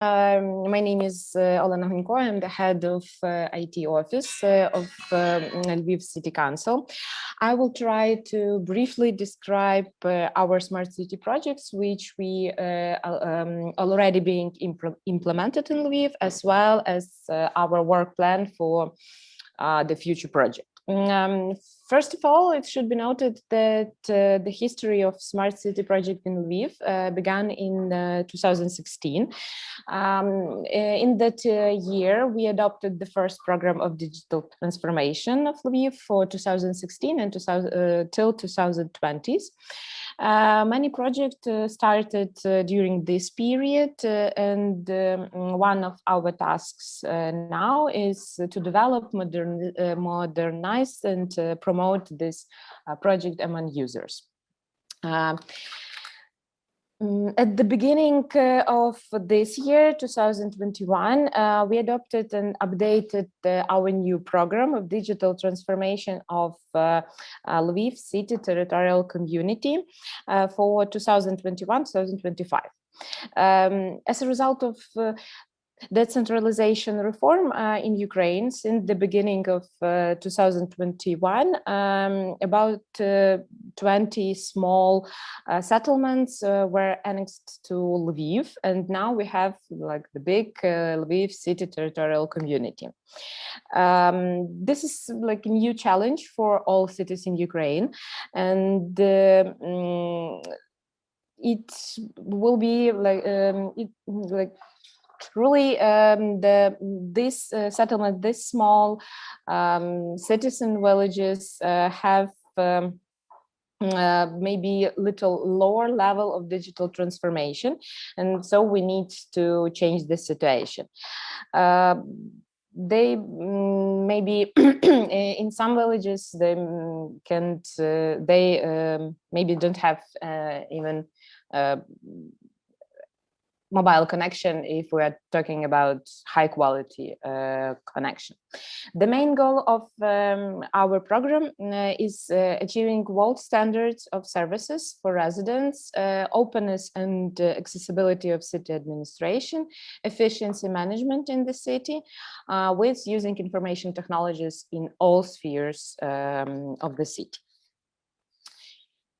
My name is Olena Hunko. I'm the head of IT office of Lviv City Council. I will try to briefly describe our smart city projects, which we already being implemented in Lviv, as well as our work plan for the future project. First of all, it should be noted that the history of Smart City project in Lviv began in 2016. In that year, we adopted the first program of digital transformation of Lviv for 2016 and till 2020s. Many projects started during this period, and one of our tasks now is to develop, modernize, and promote this project among users. At the beginning of this year, 2021, we adopted and updated our new program of digital transformation of Lviv city territorial community for 2021-2025. As a result of decentralization reform in Ukraine since the beginning of 2021, about 20 small settlements were annexed to Lviv, and now we have like the big Lviv city territorial community. This is like a new challenge for all cities in Ukraine, and it will be like truly this settlement, this small citizen villages have maybe a little lower level of digital transformation, and so we need to change this situation. They maybe in some villages they can't, maybe don't have even mobile connection if we are talking about high quality connection. The main goal of our program is achieving world standards of services for residents, openness and accessibility of city administration, efficiency management in the city, with using information technologies in all spheres of the city.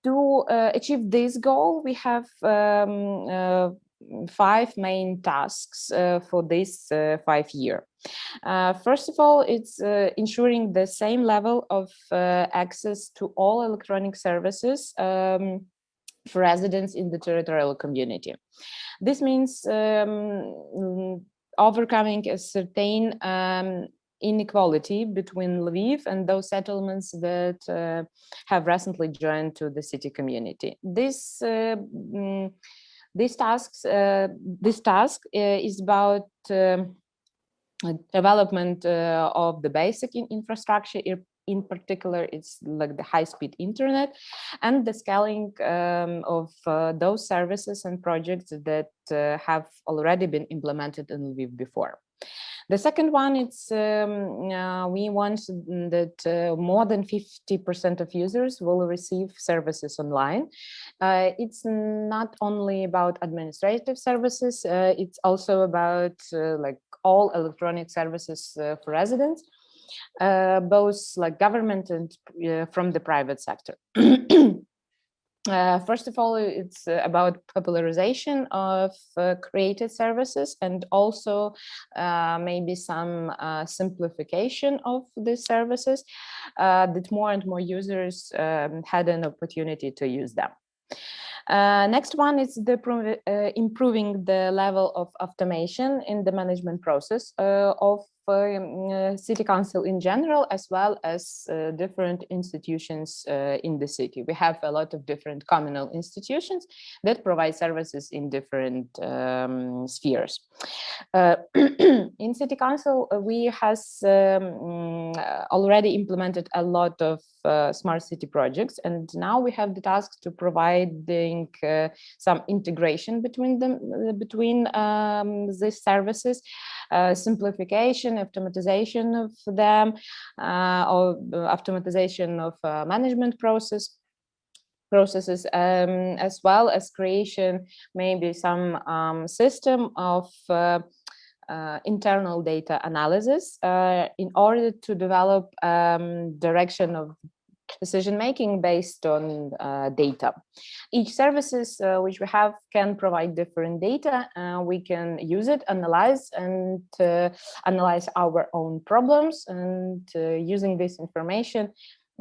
To achieve this goal, we have 5 main tasks for this 5 year. First of all, it's ensuring the same level of access to all electronic services for residents in the territorial community. This means overcoming a certain inequality between Lviv and those settlements that have recently joined to the city community. This task is about development of the basic infrastructure. In particular, it's like the high-speed internet and the scaling of those services and projects that have already been implemented in Lviv before. The second one is we want that more than 50% of users will receive services online. It's not only about administrative services, it's also about like all electronic services for residents, both like government and from the private sector. First of all, it's about popularization of created services, and also maybe some simplification of these services that more and more users had an opportunity to use them. Next one is improving the level of automation in the management process of city council in general, as well as different institutions in the city. We have a lot of different communal institutions that provide services in different spheres. In city council, we has already implemented a lot of smart city projects, and now we have the task to providing some integration between them, these services, simplification, automatization of them, or automatization of management process. processes, as well as creation maybe some system of internal data analysis in order to develop direction of decision-making based on data. Each services which we have can provide different data. We can use it, analyze, and analyze our own problems, and using this information,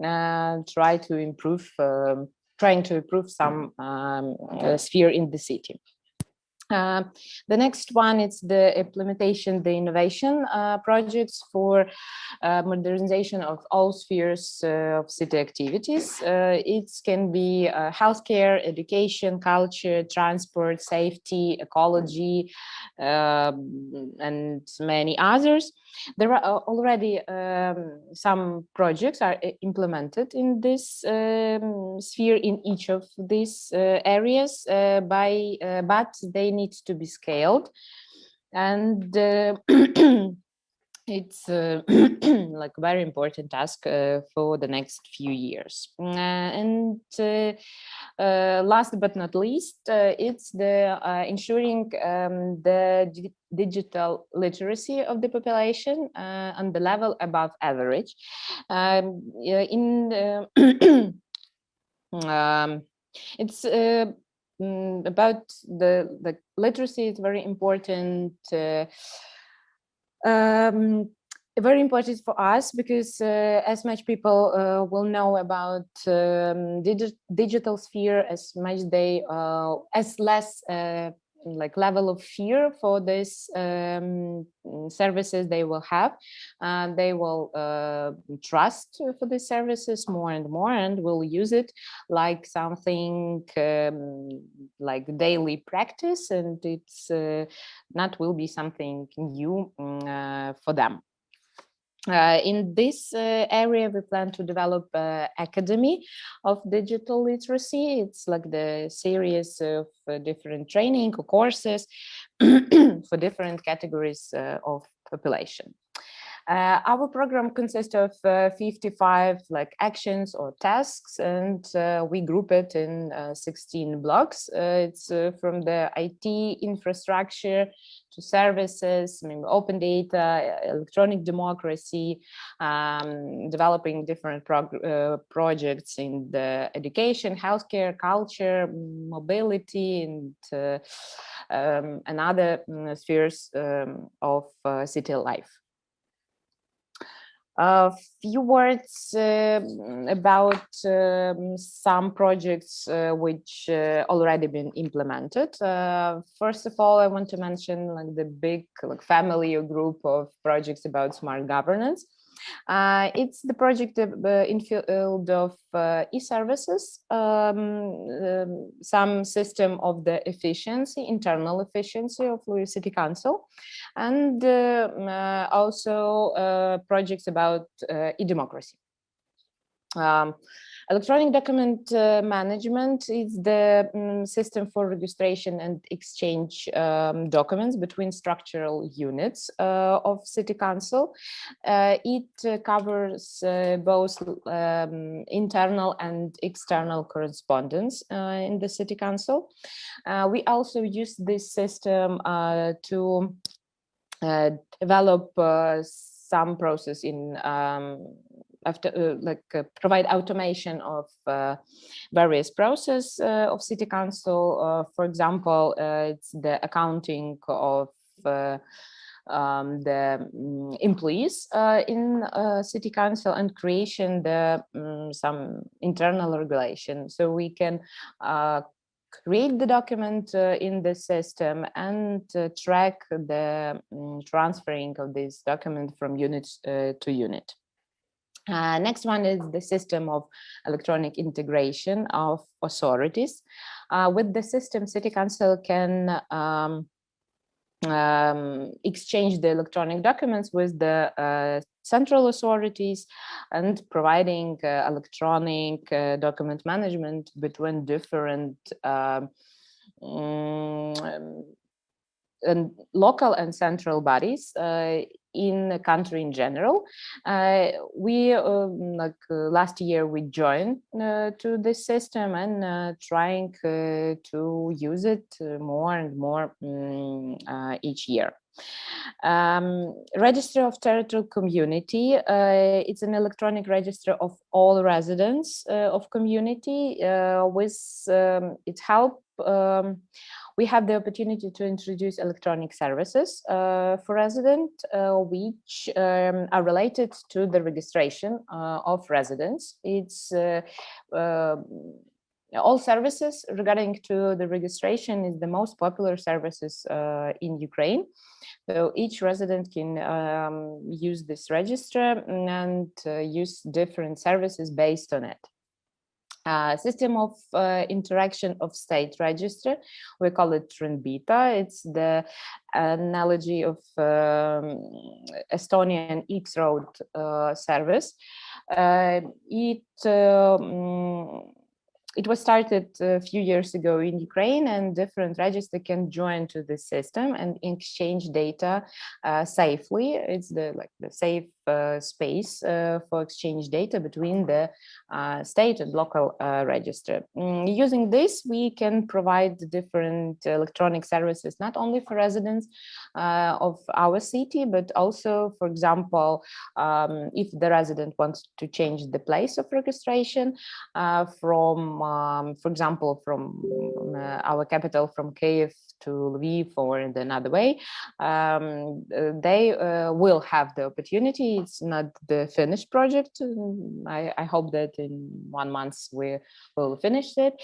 trying to improve some sphere in the city. The next one is the implementation, the innovation projects for modernization of all spheres of city activities. It can be healthcare, education, culture, transport, safety, ecology, and many others. There are already some projects are implemented in this sphere in each of these areas, but they need to be scaled, and it's like a very important task for the next few years. And last but not least, it's the ensuring the digital literacy of the population on the level above average. It's about the literacy is very important. Very important for us because as much people will know about digital sphere, as much they as less like level of fear for this services they will have. They will trust for the services more and more, and will use it like something like daily practice, and it's not will be something new for them. In this area, we plan to develop Academy of Digital Literacy. It's like the series of different training courses for different categories of population. Our program consists of 55 like actions or tasks, and we group it in 16 blocks. It's from the IT infrastructure to services, maybe open data, electronic democracy, developing different projects in the education, healthcare, culture, mobility, and other spheres of city life. A few words about some projects which already been implemented. First of all, I want to mention like the big family or group of projects about smart governance. It's the project in field of e-services, some system of the efficiency, internal efficiency of Lviv City Council, and also projects about e-democracy. Electronic document management is the system for registration and exchange documents between structural units of City Council. It covers both internal and external correspondence in the City Council. We also use this system to develop some process in provide automation of various process of City Council. For example, it's the accounting of the employees in City Council, and creation the some internal regulation, so we can create the document in the system and track the transferring of this document from unit to unit. Next one is the system of electronic integration of authorities. With the system, City Council can exchange the electronic documents with the central authorities, and providing electronic document management between different and local and central bodies. in the country in general. Last year we joined to this system and trying to use it more and more each year. Register of territorial community. It's an electronic register of all residents of community. With its help, we have the opportunity to introduce electronic services for residents, which are related to the registration of residents. It's all services regarding to the registration is the most popular services in Ukraine. So each resident can use this register and use different services based on it. System of interaction of state register, we call it Trendbita. It's the analogy of Estonian X-Road service. It was started a few years ago in Ukraine, and different registers can join to the system and exchange data safely. It's the safe space for exchange data between the state and local register. Using this, we can provide different electronic services, not only for residents of our city, but also, for example, if the resident wants to change the place of registration from, for example, from our capital, from Kyiv to Lviv or in another way, they will have the opportunity. It's not the finished project. I hope that in 1 month we will finish it.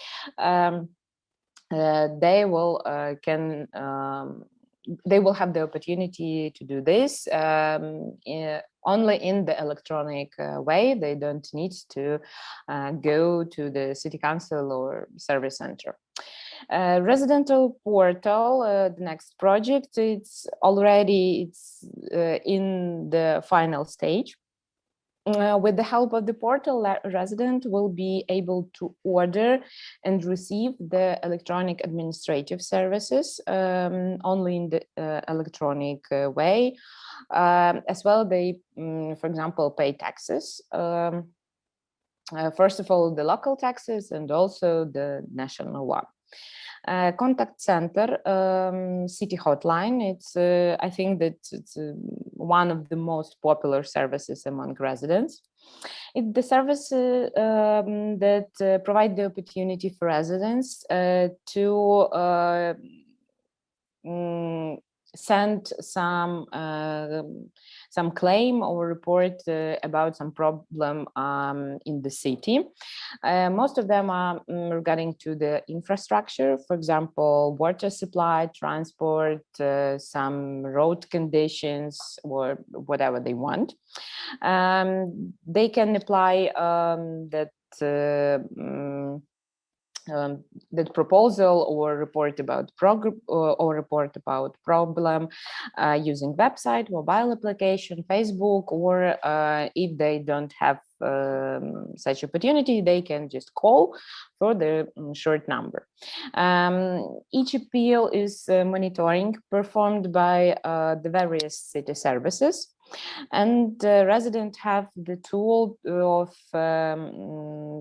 They will have the opportunity to do this only in the electronic way. They don't need to go to the city council or service center. Residential portal, the next project, it's in the final stage. With the help of the portal, resident will be able to order and receive the electronic administrative services only in the electronic way. As well, they, for example, pay taxes. First of all, the local taxes and also the national one. Contact center, city hotline. It's I think that it's one of the most popular services among residents. It's the service that provide the opportunity for residents to send some claim or report about some problem in the city. Most of them are regarding to the infrastructure, for example, water supply, transport, some road conditions, or whatever they want. They can apply that proposal or report about report about problem using website, mobile application, Facebook, or if they don't have such opportunity, they can just call for the short number. Each appeal is monitoring performed by the various city services. And residents have the tool of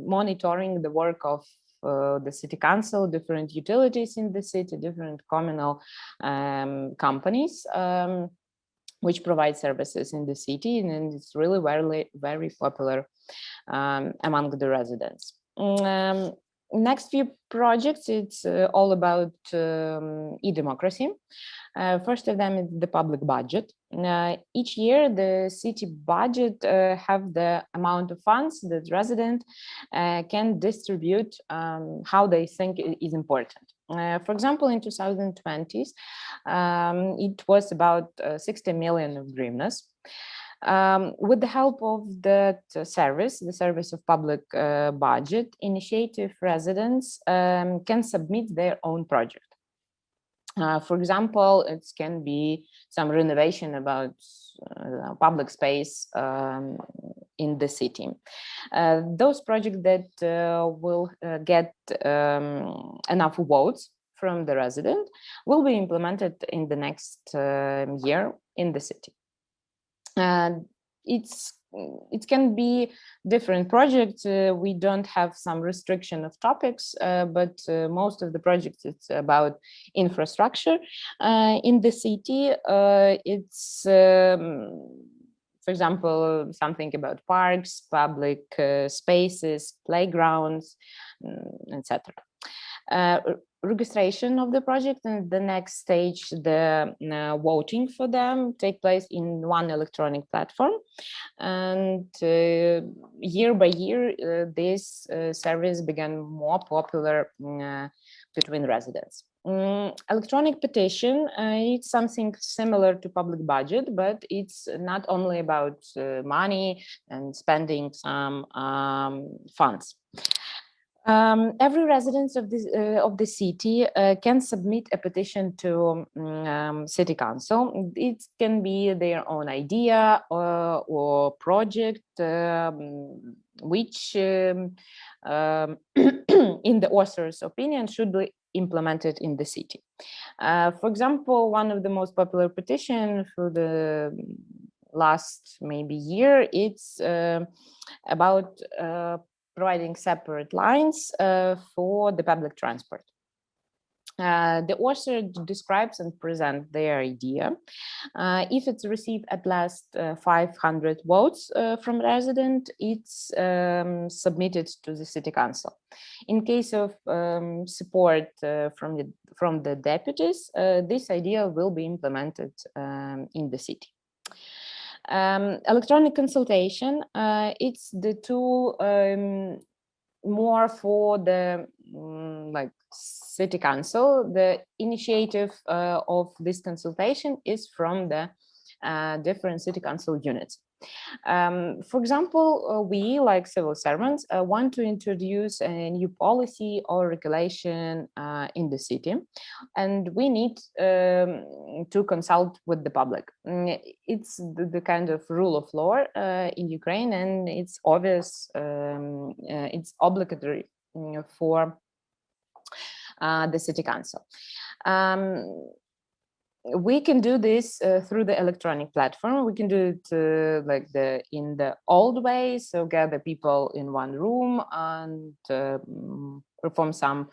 monitoring the work of the city council, different utilities in the city, different communal companies which provide services in the city, and it's really very popular among the residents. Next few projects, it's all about e-democracy. First of them is the public budget. Each year, the city budget have the amount of funds that residents can distribute how they think is important. For example, in 2020, it was about 60 million of hryvnias. With the help of that service, the service of public budget, initiative residents can submit their own project. For example, it can be some renovation about public space in the city. Those projects that will get enough votes from the resident will be implemented in the next year in the city. It can be different projects. We don't have some restriction of topics, but most of the projects, it's about infrastructure. In the city, it's, for example, something about parks, public spaces, playgrounds, etc. Registration of the project, and the next stage, the voting for them, take place in one electronic platform. And year by year, this service began more popular between residents. Electronic petition, it's something similar to public budget, but it's not only about money and spending some funds. Every resident of the city can submit a petition to city council. It can be their own idea or project, which in the author's opinion should be implemented in the city. For example, one of the most popular petitions for the last maybe year, it's about providing separate lines for the public transport. The author describes and presents their idea. If it's received at last 500 votes from resident, it's submitted to the city council. In case of support from the deputies, this idea will be implemented in the city. Electronic consultation, it's the tool more for the like city council. The initiative of this consultation is from the different city council units. For example, we, like civil servants, want to introduce a new policy or regulation in the city, and we need to consult with the public. It's the kind of rule of law in Ukraine, and it's obvious, it's obligatory for the city council. We can do this through the electronic platform. We can do it like in the old way, so gather people in one room and perform some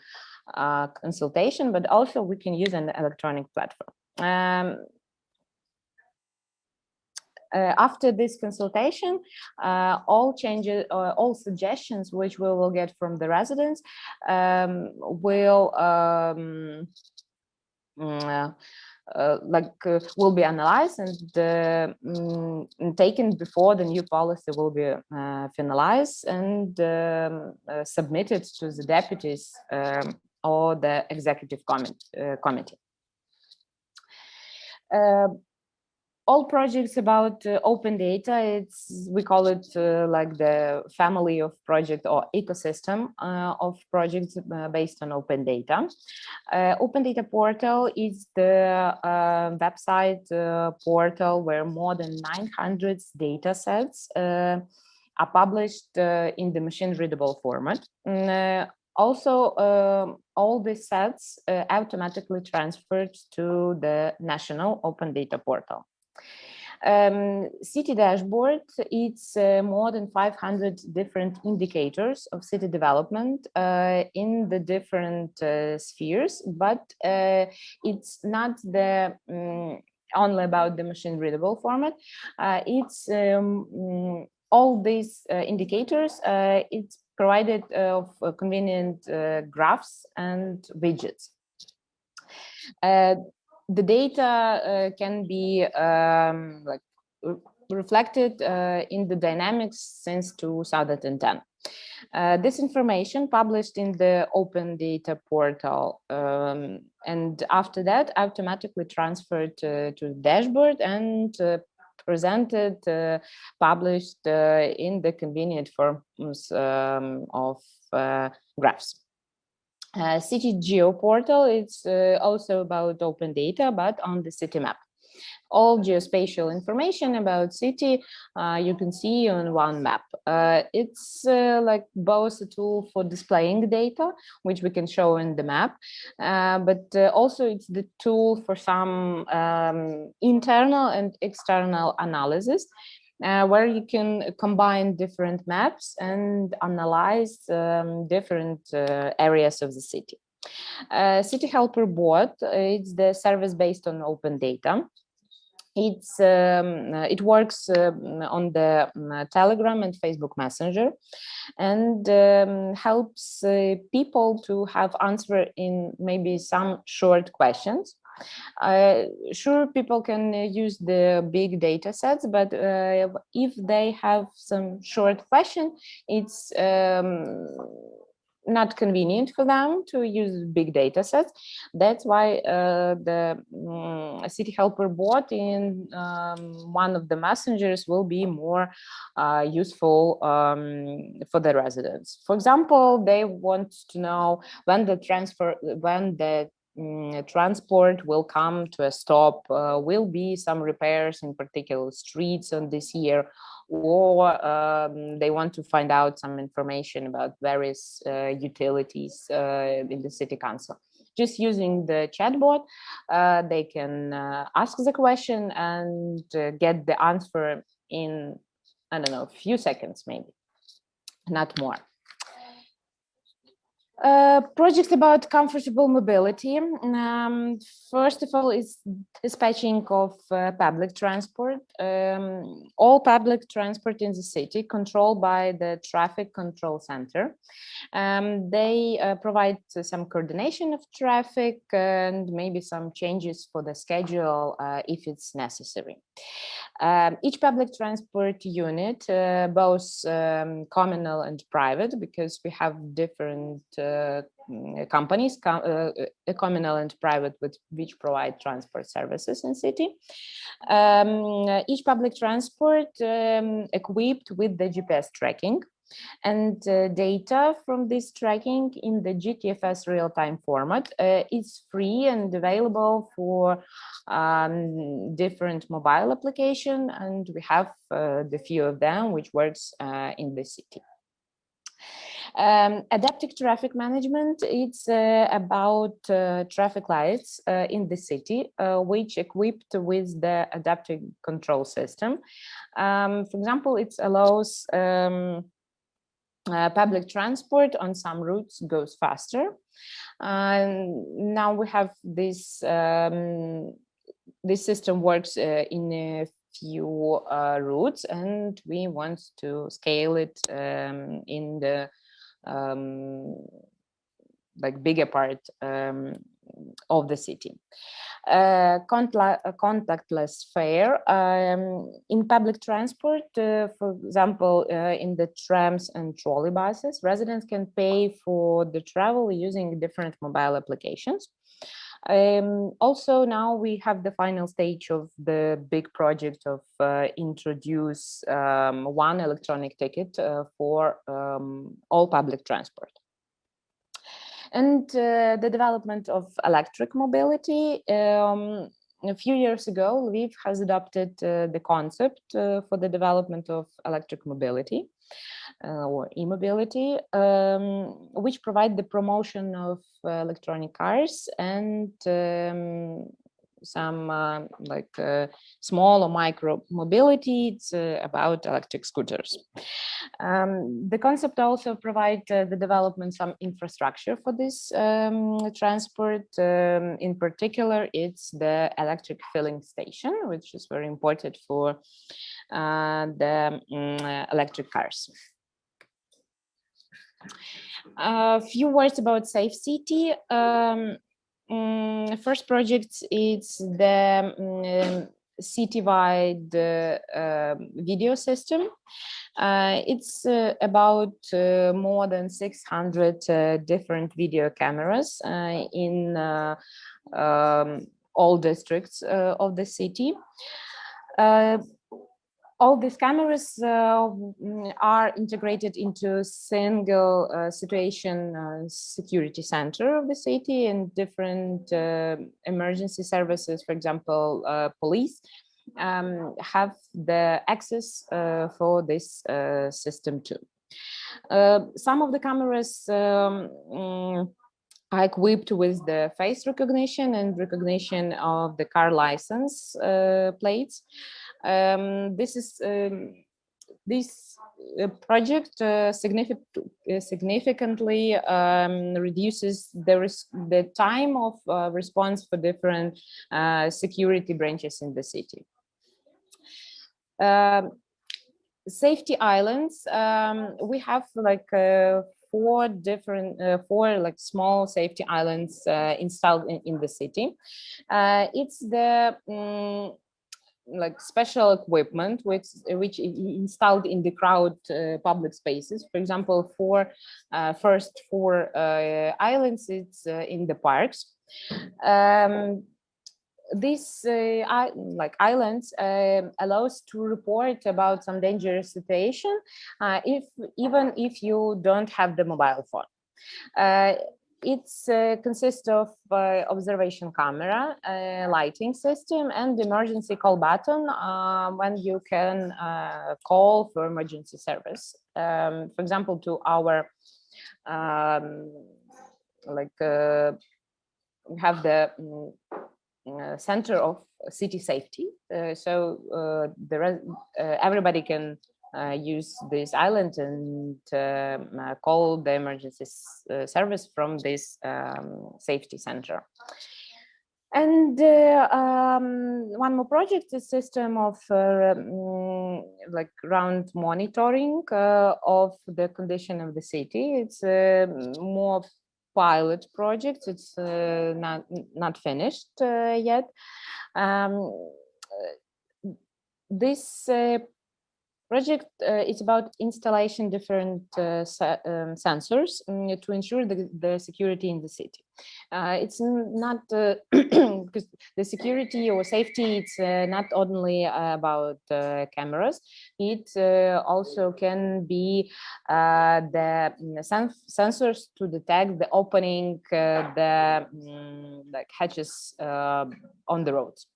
consultation, but also we can use an electronic platform. After this consultation, all changes, all suggestions which we will get from the residents will will be analyzed and taken before the new policy will be finalized and submitted to the deputies or the executive committee. All projects about open data, we call it like the family of project or ecosystem of projects based on open data. Open data portal is the website portal where more than 900 data sets are published in the machine readable format. Also, all these sets automatically transferred to the national open data portal. City dashboard, it's more than 500 different indicators of city development in the different spheres, but it's not the only about the machine readable format. It's all these indicators, it's provided of convenient graphs and widgets. The data can be like reflected in the dynamics since 2010. This information published in the open data portal and after that automatically transferred to the dashboard and presented, published in the convenient forms of graphs. City Geo portal, it's also about open data, but on the city map. All geospatial information about city you can see on one map. It's like both a tool for displaying data, which we can show in the map, but also it's the tool for some internal and external analysis, where you can combine different maps and analyze different areas of the city. City Helper bot, it's the service based on open data. It works on the Telegram and Facebook Messenger, and helps people to have answer in maybe some short questions. Sure, people can use the big data sets, but if they have some short question, it's not convenient for them to use big data sets. That's why the City Helper bot in one of the messengers will be more useful for the residents. For example, they want to know when the transport will come to a stop, will be some repairs in particular streets on this year, or they want to find out some information about various utilities in the city council. Just using the chatbot, they can ask the question and get the answer in, I don't know, a few seconds, maybe, not more. Project about comfortable mobility. First of all, is dispatching of public transport. All public transport in the city controlled by the traffic control center. They provide some coordination of traffic and maybe some changes for the schedule if it's necessary. Each public transport unit, both communal and private, because we have different companies, communal and private, which provide transport services in city. Each public transport equipped with the GPS tracking, and data from this tracking in the GTFS real-time format is free and available for different mobile applications, and we have the few of them which works in the city. Adaptive traffic management, it's about traffic lights in the city, which equipped with the adaptive control system. For example, it allows public transport on some routes goes faster. Now we have this, this system works in a few routes, and we want to scale it in the like bigger part of the city. Contactless fare in public transport, for example, in the trams and trolley buses, residents can pay for the travel using different mobile applications. Also, now we have the final stage of the big project of introduce one electronic ticket for all public transport. And the development of electric mobility. A few years ago, Lviv has adopted the concept for the development of electric mobility or e-mobility, which provide the promotion of electronic cars and some like small or micro mobility. It's about electric scooters. The concept also provides the development some infrastructure for this transport. In particular, it's the electric filling station, which is very important for the electric cars. A few words about Safe City. First project is the citywide video system. It's about more than 600 different video cameras in all districts of the city. all these cameras are integrated into single situation security center of the city, and different emergency services, for example, police, have the access for this system too. Some of the cameras are equipped with the face recognition and recognition of the car license plates. This project significantly reduces the time of response for different security branches in the city. Safety islands, we have like four like small safety islands installed in the city. It's the like special equipment which is installed in the crowd public spaces. For example, first four islands, it's in the parks. These like islands allows to report about some dangerous situation even if you don't have the mobile phone. It's consists of observation camera, lighting system, and emergency call button when you can call for emergency service. For example, to our we have the center of city safety, so everybody can use this island and call the emergency service from this safety center. And one more project is system of like ground monitoring of the condition of the city. It's more pilot project. It's not finished yet. This project is about installation different sensors to ensure the security in the city. It's not because the security or safety, it's not only about cameras. It also can be the sensors to detect the opening the like hatches on the roads.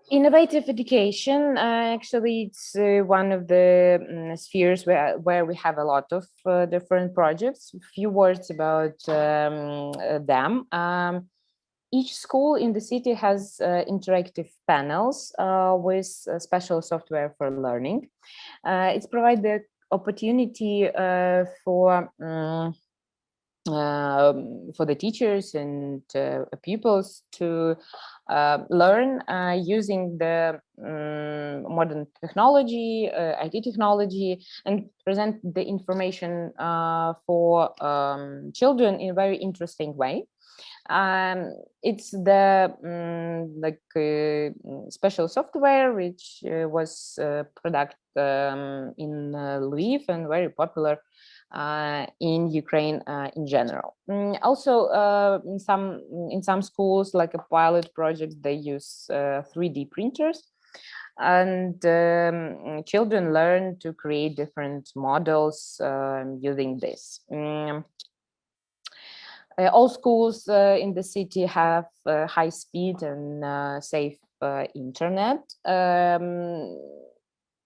Innovative education, actually, it's one of the spheres where we have a lot of different projects. A few words about them. Each school in the city has interactive panels with special software for learning. It's provide the opportunity for the teachers and pupils to learn using the modern technology, IT technology, and present the information for children in a very interesting way. It's the special software which was product in Lviv and very popular in Ukraine in general. Also, in some schools, like a pilot project, they use 3D printers, and children learn to create different models using this. All schools in the city have high speed and safe internet.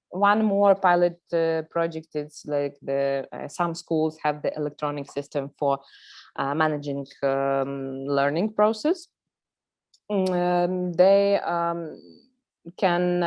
One more pilot project is like some schools have the electronic system for managing learning process. They can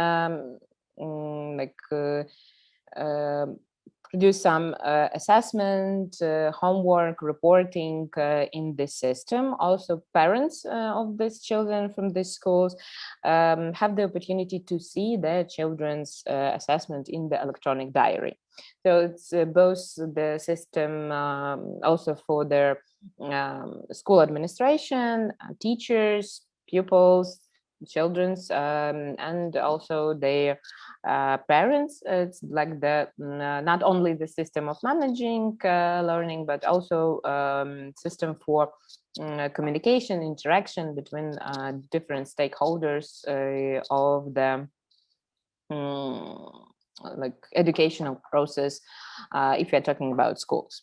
produce some assessment, homework, reporting in this system. Also, parents of these children from these schools have the opportunity to see their children's assessment in the electronic diary. So it's both the system also for their school administration, teachers, pupils, children's and also their parents. It's like the not only the system of managing learning, but also system for communication, interaction between different stakeholders of the like educational process, if you're talking about schools.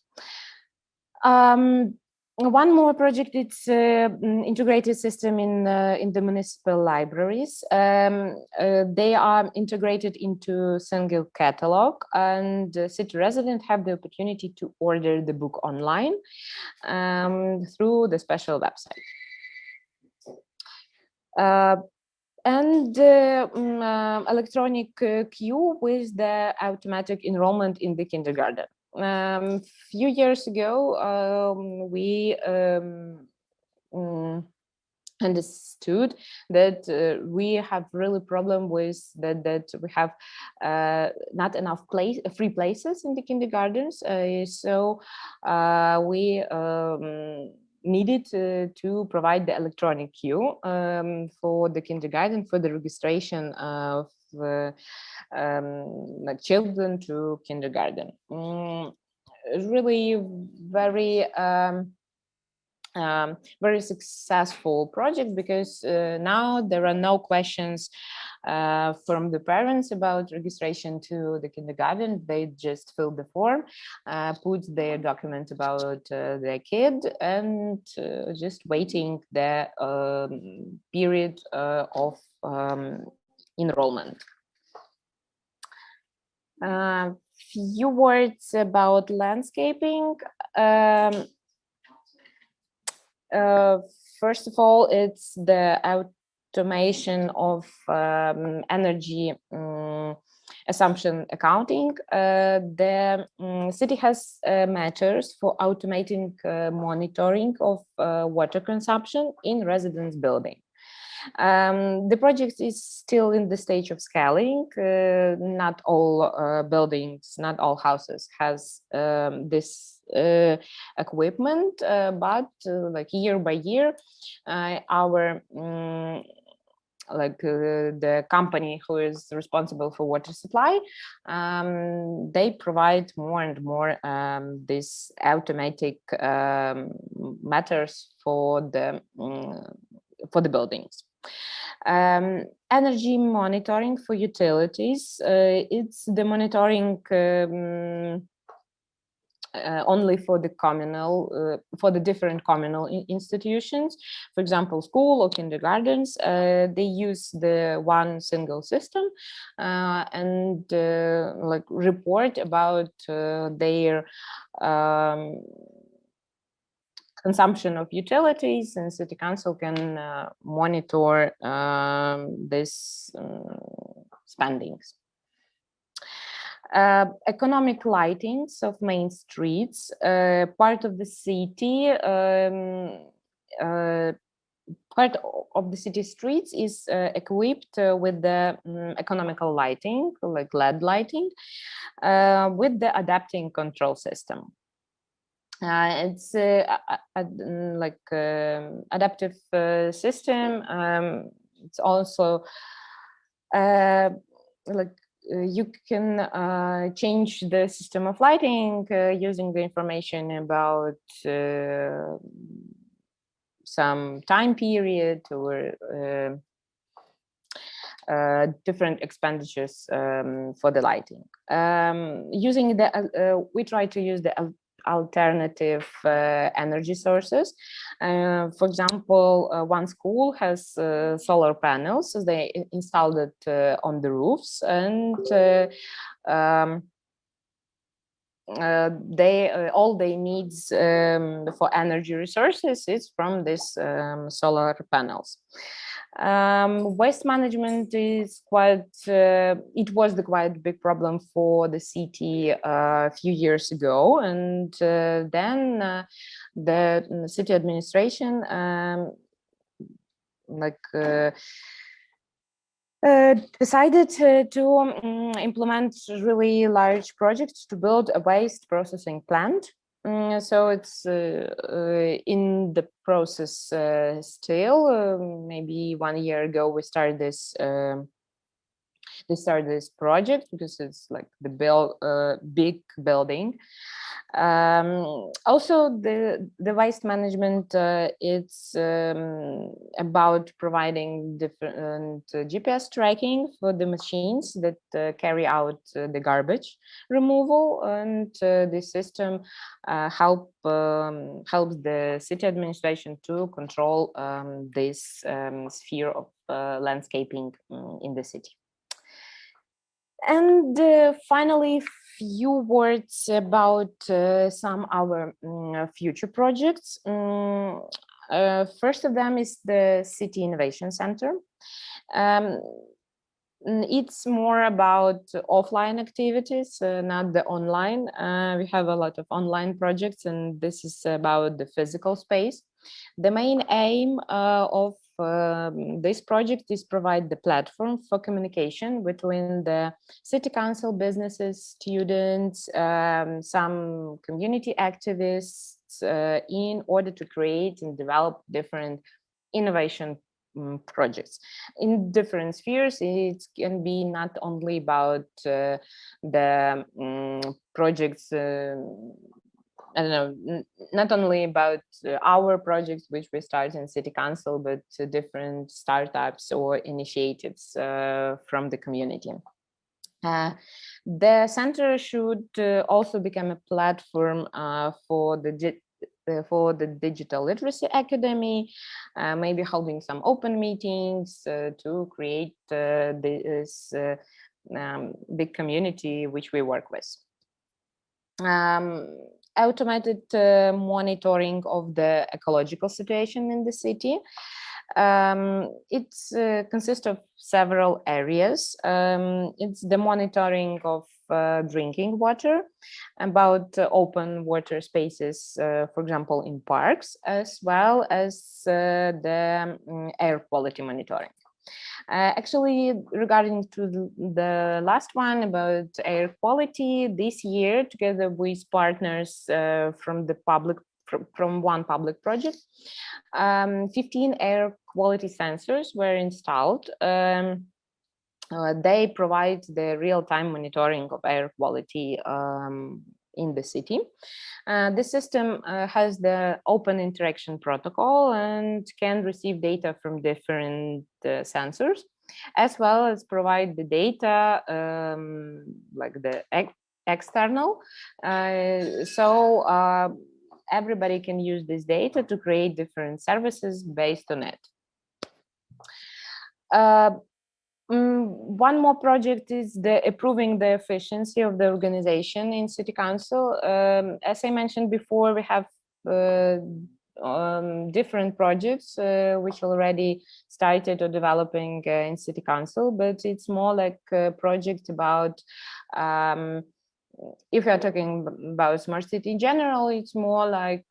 One more project, it's integrated system in the municipal libraries. They are integrated into single catalog, and city residents have the opportunity to order the book online through the special website. And electronic queue with the automatic enrollment in the kindergarten. Few years ago, we understood that we have really problem with that we have not enough free places in the kindergartens. So we needed to provide the electronic queue for the kindergarten, for the registration of like children to kindergarten. Really very very successful project, because now there are no questions from the parents about registration to the kindergarten. They just fill the form, put their document about their kid, and just waiting the period of enrollment. Few words about landscaping. First of all, it's the automation of energy assumption accounting. The city has measures for automating monitoring of water consumption in residence building. The project is still in the stage of scaling. Not all buildings, not all houses has this equipment, but like year by year, our the company who is responsible for water supply, they provide more and more these automatic matters for the buildings. Energy monitoring for utilities. It's the monitoring only for the communal, for the different communal institutions. For example, school or kindergartens, they use the one single system and like report about their consumption of utilities, and city council can monitor this spendings. Economic lightings of main streets. Part of the city, part of the city streets is equipped with the economical lighting, like LED lighting, with the adapting control system. It's like adaptive system. It's also like you can change the system of lighting using the information about some time period or different expenditures for the lighting. Using the we try to use the alternative energy sources. For example, one school has solar panels, so they installed it on the roofs, and all they needs for energy resources is from these solar panels. Waste management is quite, it was the quite big problem for the city a few years ago, and then the city administration decided to implement really large projects to build a waste processing plant So it's in the process still. Maybe 1 year ago we started this project because it's like the big building. Also, the waste management, it's about providing different GPS tracking for the machines that carry out the garbage removal, and this system helps the city administration to control this sphere of landscaping in the city. And finally, few words about some our future projects. First of them is the City Innovation Center. It's more about offline activities, not the online. We have a lot of online projects, and this is about the physical space. The main aim of this project is provide the platform for communication between the city council, businesses, students, some community activists, in order to create and develop different innovation projects in different spheres. It can be not only about the projects, I don't know, not only about our projects which we start in city council, but different startups or initiatives from the community. The center should also become a platform for the Digital Literacy Academy, maybe holding some open meetings to create this big community which we work with. Automated monitoring of the ecological situation in the city. It consists of several areas. It's the monitoring of drinking water, about open water spaces, for example, in parks, as well as the air quality monitoring. Actually, regarding to the last one about air quality, this year, together with partners from one public project, 15 air quality sensors were installed. They provide the real-time monitoring of air quality in the city. The system has the open interaction protocol and can receive data from different sensors, as well as provide the data like the external. So everybody can use this data to create different services based on it. One more project is the improving the efficiency of the organization in city council. As I mentioned before, we have different projects which already started or developing in city council, but it's more like a project about, if you're talking about smart city in general, it's more like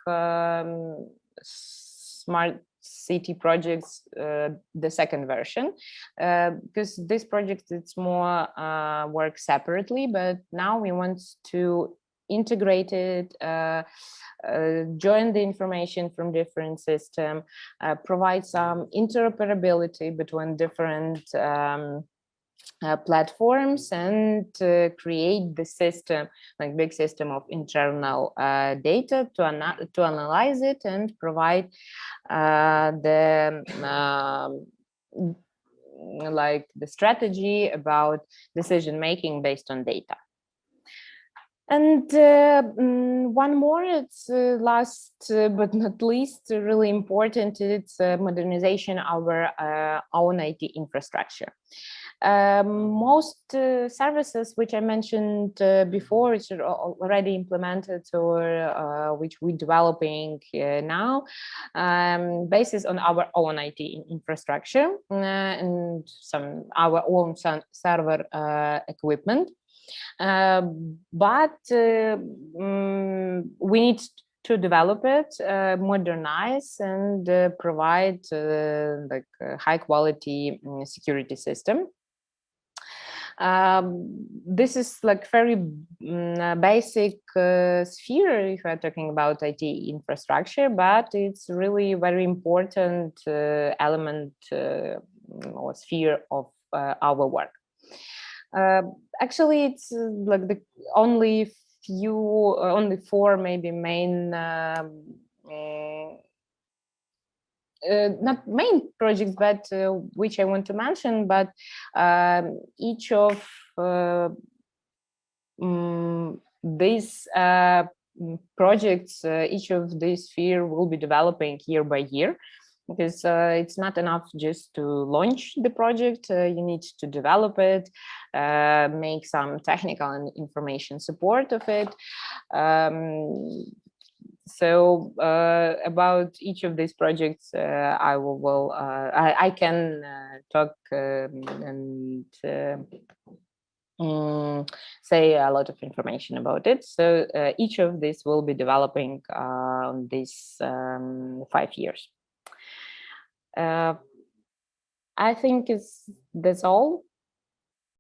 smart city projects, the second version, because this project, it's more work separately, but now we want to integrate it, join the information from different system, provide some interoperability between different platforms, and create the system, like big system of internal data to analyze it and provide like the strategy about decision making based on data. And one more, it's last but not least, really important, it's modernization of our own IT infrastructure. Most services which I mentioned before, which are already implemented or which we're developing now, basis on our own IT infrastructure and some our own server equipment. But we need to develop it, modernize, and provide like a high quality security system. This is like very basic sphere if we're talking about IT infrastructure, but it's really very important element or sphere of our work. Actually, it's like the only four maybe main not main projects, but which I want to mention, but each of these projects, each of these sphere will be developing year by year, because it's not enough just to launch the project. You need to develop it, make some technical and information support of it. So about each of these projects, I can talk and say a lot of information about it. So each of these will be developing on these 5 years. I think that's all.